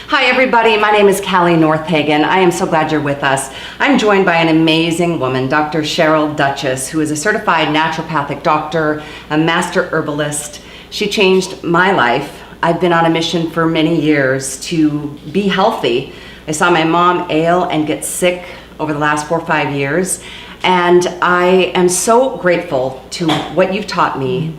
Hi everybody, my name is Callie Northagen. I am so glad you're with us. I'm joined by an amazing woman, Dr. Cheryl, Duchess, who is a certified naturopathic doctor, a master herbalist. She changed my life. I've been on a mission for many years to be healthy. I saw my mom ail and get sick over the last 4 or 5 years, and I am so grateful to what you've taught me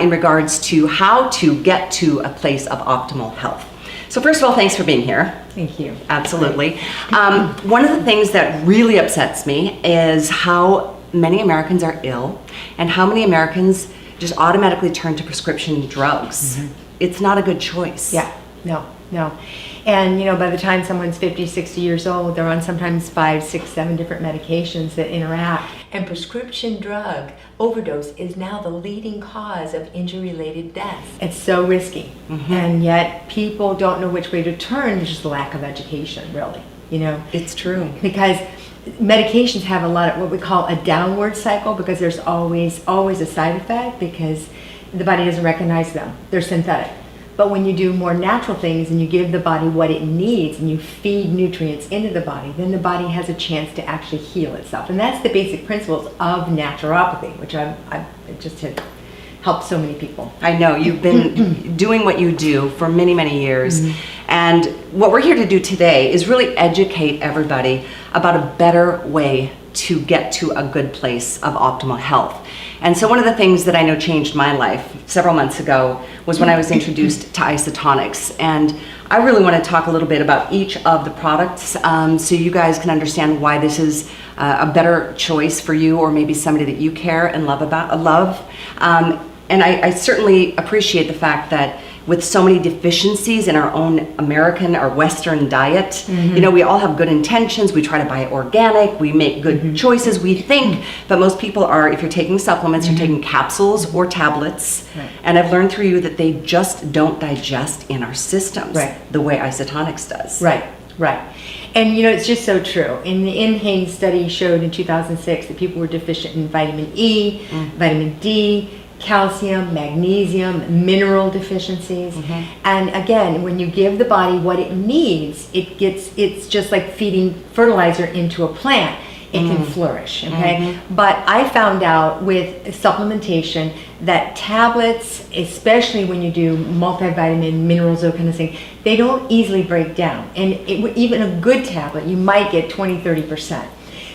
in regards to how to get to a place of optimal health. So first of all, thanks for being here. Thank you. Absolutely. One of the things that really upsets me is how many Americans are ill and how many Americans just automatically turn to prescription drugs. Mm-hmm. It's not a good choice. Yeah, no. And you know, by the time someone's 50, 60 years old, they're on sometimes 5, 6, 7 different medications that interact. And prescription drug overdose is now the leading cause of injury-related deaths. It's so risky. Mm-hmm. And yet people don't know which way to turn. There's just a lack of education, really, you know. It's true. Because medications have a lot of what we call a downward cycle, because there's always a side effect because the body doesn't recognize them. They're synthetic. But when you do more natural things and you give the body what it needs and you feed nutrients into the body, then the body has a chance to actually heal itself. And that's the basic principles of naturopathy, which I've just had helped so many people. I know, you've been doing what you do for many, many years. Mm-hmm. And what we're here to do today is really educate everybody about a better way to get to a good place of optimal health. And so one of the things that I know changed my life several months ago was when I was introduced to isotonix. And I really want to talk a little bit about each of the products so you guys can understand why this is a better choice for you, or maybe somebody that you care and love. And I certainly appreciate the fact that with so many deficiencies in our own American or Western diet, mm-hmm. you know, we all have good intentions. We try to buy organic. We make good mm-hmm. choices, we think. But most people are, if you're taking supplements, mm-hmm. you're taking capsules or tablets. Right. And I've learned through you that they just don't digest in our systems the way isotonix does. Right. And you know, it's just so true. In the InHane study showed in 2006 that people were deficient in vitamin E, vitamin D, calcium, magnesium, mineral deficiencies. Mm-hmm. And again, when you give the body what it needs, it's just like feeding fertilizer into a plant. It can flourish, okay? Mm-hmm. But I found out with supplementation that tablets, especially when you do multivitamin, minerals, those kind of thing, they don't easily break down. And even a good tablet, you might get 20-30%.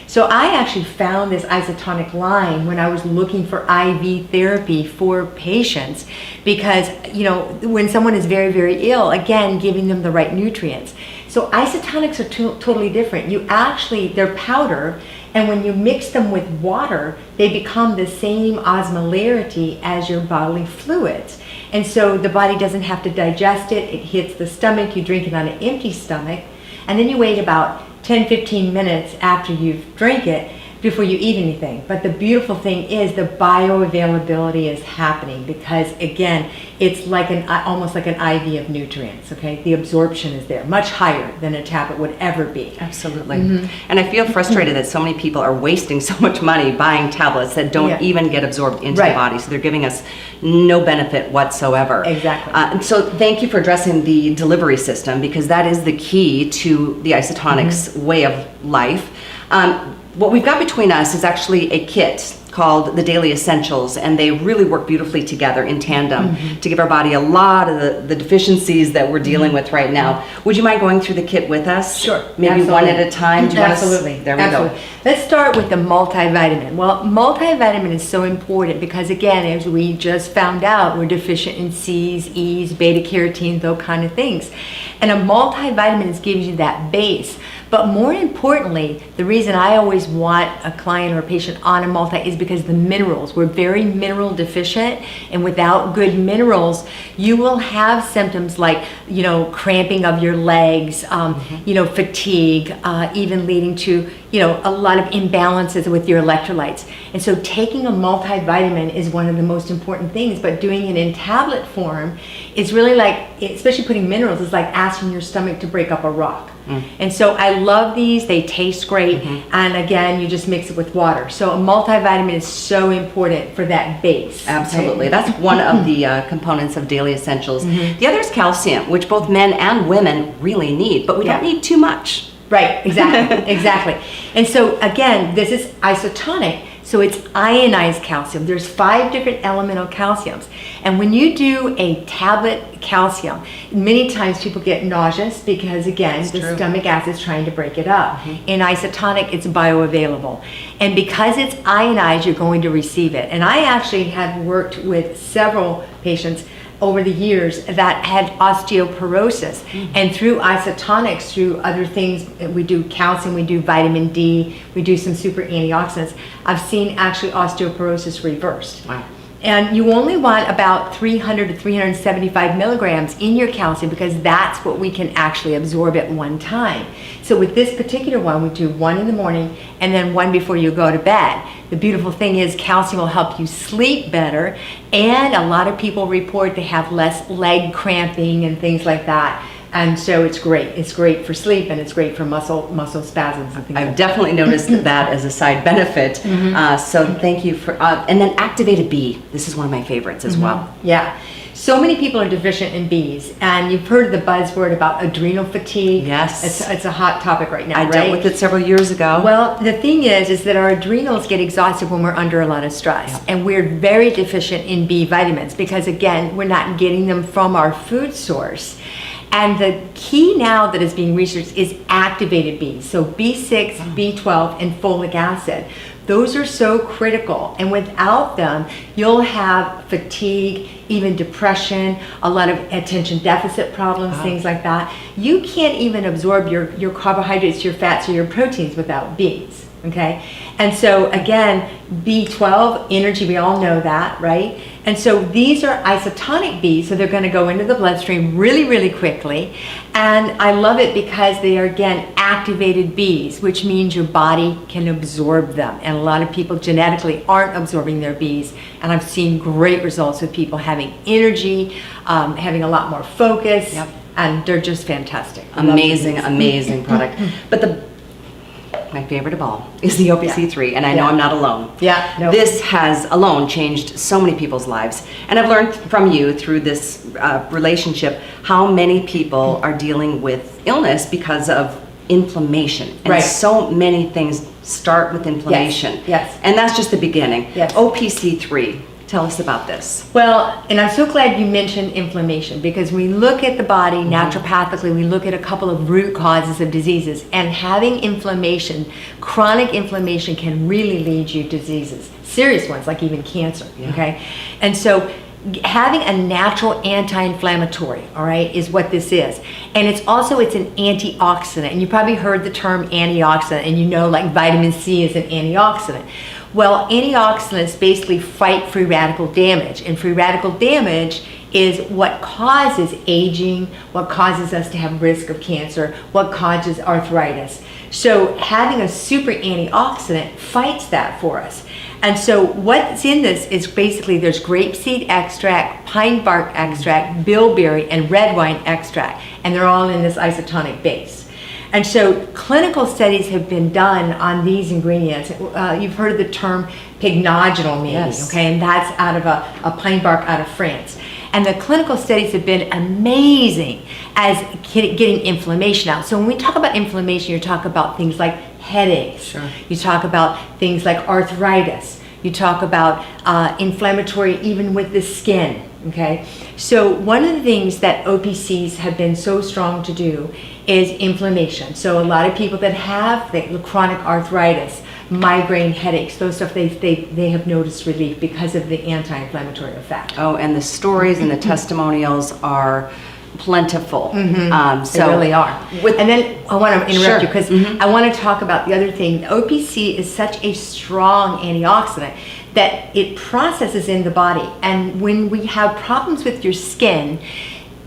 So I actually found this isotonic line when I was looking for IV therapy for patients, because you know, when someone is very, very ill, again, giving them the right nutrients. So isotonics are totally different. They're powder, and when you mix them with water, they become the same osmolarity as your bodily fluids. And so the body doesn't have to digest it. It hits the stomach. You drink it on an empty stomach, and then you wait about 10-15 minutes after you've drank it before you eat anything. But the beautiful thing is the bioavailability is happening, because again, it's like almost like an IV of nutrients, okay? The absorption is there, much higher than a tablet would ever be. Absolutely. Mm-hmm. And I feel frustrated that so many people are wasting so much money buying tablets that don't even get absorbed into the body. So they're giving us no benefit whatsoever. Exactly. And so thank you for addressing the delivery system, because that is the key to the isotonix way of life. What we've got between us is actually a kit called the Daily Essentials, and they really work beautifully together in tandem to give our body a lot of the deficiencies that we're dealing with right now. Would you mind going through the kit with us? Sure. Maybe Absolutely. One at a time? Do you Absolutely. There we go. Let's start with the multivitamin. Well, multivitamin is so important because, again, as we just found out, we're deficient in C's, E's, beta carotene, those kind of things. And a multivitamin gives you that base. But more importantly, the reason I always want a client or a patient on a multi is because the minerals, we're very mineral deficient, and without good minerals, you will have symptoms like, you know, cramping of your legs, you know, fatigue, even leading to, you know, a lot of imbalances with your electrolytes. And so taking a multivitamin is one of the most important things, but doing it in tablet form is really like, especially putting minerals, is like asking your stomach to break up a rock. And so I love these. They taste great. And again, you just mix it with water. So a multivitamin is so important for that base. Absolutely. That's one of the components of daily essentials. The other is calcium, which both men and women really need, but we don't need too much. Right, exactly, exactly. And so again, this is isotonic, so it's ionized calcium. There's 5 different elemental calciums. And when you do a tablet calcium, many times people get nauseous because again, the stomach acid is trying to break it up. In isotonic, it's bioavailable. And because it's ionized, you're going to receive it. And I actually have worked with several patients over the years that had osteoporosis, and through isotonics, through other things, we do calcium, we do vitamin D, we do some super antioxidants, I've seen actually osteoporosis reversed. Wow. And you only want about 300 to 375 milligrams in your calcium because that's what we can actually absorb at one time. So with this particular one, we do 1 in the morning and then 1 before you go to bed. The beautiful thing is calcium will help you sleep better, and a lot of people report they have less leg cramping and things like that. And so it's great. It's great for sleep, and it's great for muscle spasms and things I've like definitely noticed that as a side benefit. So thank you for, and then activated B. This is one of my favorites as well. Yeah. So many people are deficient in Bs, and you've heard the buzzword about adrenal fatigue. Yes. It's a hot topic right now, I dealt with it several years ago. Well, the thing is that our adrenals get exhausted when we're under a lot of stress, and we're very deficient in B vitamins because, again, we're not getting them from our food source. And the key now that is being researched is activated B. So B6, B12, and folic acid. Those are so critical. And without them, you'll have fatigue, even depression, a lot of attention deficit problems, things like that. You can't even absorb your carbohydrates, your fats, or your proteins without Bs. Okay? And so again, B12, energy, we all know that, right? And so these are isotonic Bs, so they're going to go into the bloodstream really, really quickly. And I love it because they are, again, activated Bs, which means your body can absorb them. And a lot of people genetically aren't absorbing their Bs. And I've seen great results with people having energy, having a lot more focus, and they're just fantastic. Amazing, amazing product. But my favorite of all is the OPC3, and I know I'm not alone. This has alone changed so many people's lives, and I've learned from you through this relationship how many people are dealing with illness because of inflammation, and so many things start with inflammation. And that's just the beginning. OPC3, tell us about this. Well, and I'm so glad you mentioned inflammation, because we look at the body naturopathically, we look at a couple of root causes of diseases, and having inflammation, chronic inflammation, can really lead you to diseases, serious ones like even cancer. Okay, and so having a natural anti-inflammatory, all right, is what this is. And it's an antioxidant, and you probably heard the term antioxidant, and you know, like vitamin C is an antioxidant. Well, antioxidants basically fight free radical damage, and free radical damage is what causes aging, what causes us to have risk of cancer, what causes arthritis. So having a super antioxidant fights that for us. And so what's in this is basically there's grapeseed extract, pine bark extract, bilberry, and red wine extract, and they're all in this isotonic base. And so clinical studies have been done on these ingredients. You've heard of the term pycnogenol maybe, okay? And that's out of a pine bark out of France. And the clinical studies have been amazing as getting inflammation out. So when we talk about inflammation, you're talking about things like headaches. You talk about things like arthritis. You talk about inflammatory even with the skin, okay? So one of the things that OPCs have been so strong to do is inflammation. So a lot of people that have the chronic arthritis, migraine, headaches, those stuff, they have noticed relief because of the anti-inflammatory effect. Oh, and the stories and the testimonials are plentiful. They really are. And then I want to interrupt you because I want to talk about the other thing. OPC is such a strong antioxidant that it processes in the body. And when we have problems with your skin,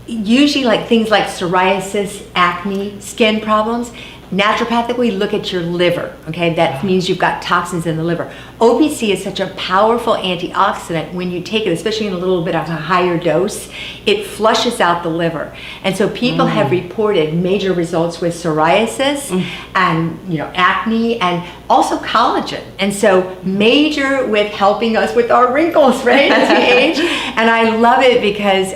usually like things like psoriasis, acne, skin problems, naturopathically look at your liver, okay? That means you've got toxins in the liver. OPC is such a powerful antioxidant. When you take it, especially in a little bit of a higher dose, it flushes out the liver. And so people have reported major results with psoriasis and, you know, acne, and also collagen. And so major with helping us with our wrinkles, right, as we age. And I love it because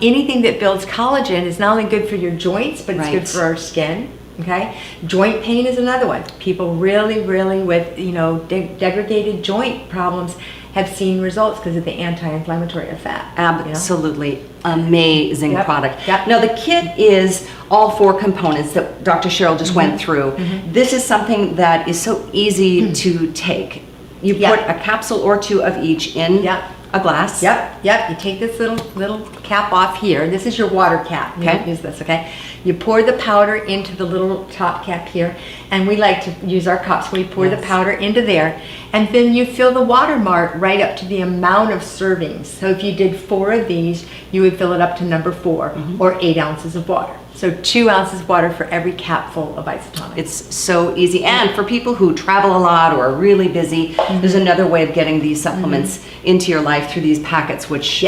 anything that builds collagen is not only good for your joints, but it's good for our skin. Okay, joint pain is another one. People really with, you know, degraded joint problems have seen results because of the anti-inflammatory effect. Absolutely, you know? Amazing product. Yep. Now the kit is all 4 components that Dr. Cheryl just went through. This is something that is so easy to take. You put a capsule or 2 of each in a glass. Yep. You take this little cap off here. This is your water cap. Okay. Use this, okay? You pour the powder into the little top cap here, and we like to use our cups. We pour the powder into there, and then you fill the water mark right up to the amount of servings. So if you did 4 of these, you would fill it up to number 4, or 8 ounces of water. So 2 ounces of water for every capful of isotonix. It's so easy. And for people who travel a lot or are really busy, there's another way of getting these supplements into your life through these packets, which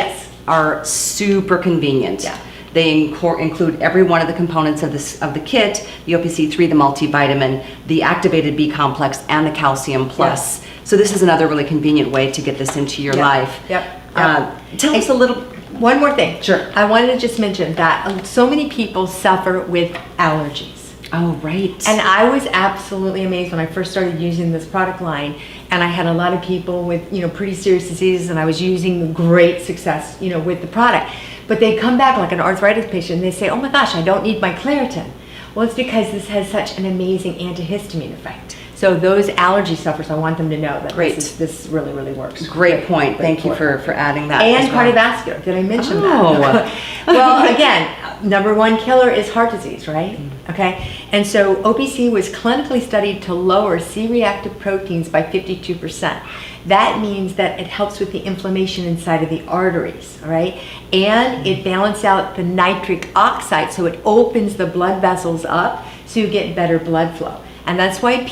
are super convenient. They include every one of the components of the kit: the OPC3, the multivitamin, the activated B complex, and the calcium plus. So this is another really convenient way to get this into your life. Tell us a little. One more thing. Sure. I wanted to just mention that so many people suffer with allergies. Oh, right. And I was absolutely amazed when I first started using this product line, and I had a lot of people with, you know, pretty serious diseases, and I was using great success, you know, with the product. But they come back like an arthritis patient, and they say, oh my gosh, I don't need my Claritin. Well, it's because this has such an amazing antihistamine effect. So those allergy sufferers, I want them to know that this really works. Great point. Thank you for adding that. And as well. Cardiovascular. Did I mention that? Well, again, number 1 killer is heart disease, right? Okay. And so OPC was clinically studied to lower C-reactive proteins by 52%. That means that it helps with the inflammation inside of the arteries, all right? And it balances out the nitric oxide, so it opens the blood vessels up so you get better blood flow. And that's why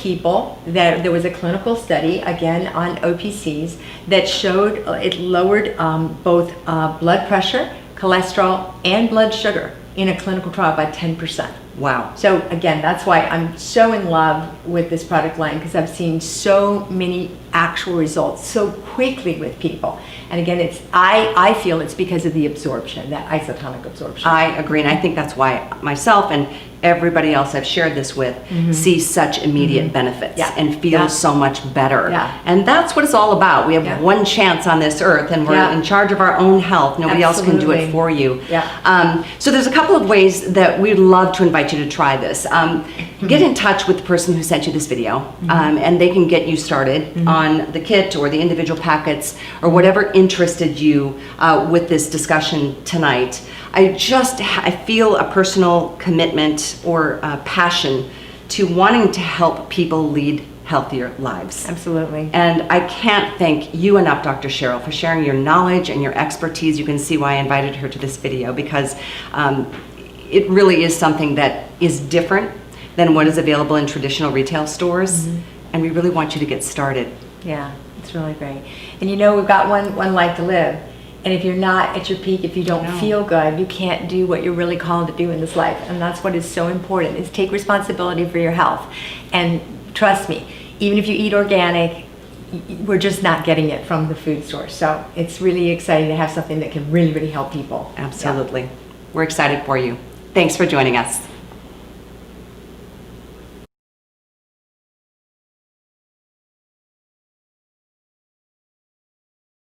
there was a clinical study, again, on OPCs that showed it lowered both blood pressure, cholesterol, and blood sugar in a clinical trial by 10%. Wow. So again, that's why I'm so in love with this product line, because I've seen so many actual results so quickly with people. And again, I feel it's because of the absorption, that isotonic absorption. I agree, and I think that's why myself and everybody else I've shared this with see such immediate benefits and feel so much better. And that's what it's all about. We have one chance on this earth, and we're in charge of our own health. Nobody else can do it for you. So there's a couple of ways that we'd love to invite you to try this. Get in touch with the person who sent you this video, and they can get you started on the kit or the individual packets or whatever interested you with this discussion tonight. I feel a personal commitment or passion to wanting to help people lead healthier lives. Absolutely. And I can't thank you enough, Dr. Cheryl, for sharing your knowledge and your expertise. You can see why I invited her to this video, because it really is something that is different than what is available in traditional retail stores. And we really want you to get started. Yeah, it's really great. And you know, we've got one life to live. And if you're not at your peak, if you don't feel good, you can't do what you're really called to do in this life. And that's what is so important, is take responsibility for your health. And trust me, even if you eat organic, we're just not getting it from the food store. So it's really exciting to have something that can really help people. Absolutely. We're excited for you. Thanks for joining us.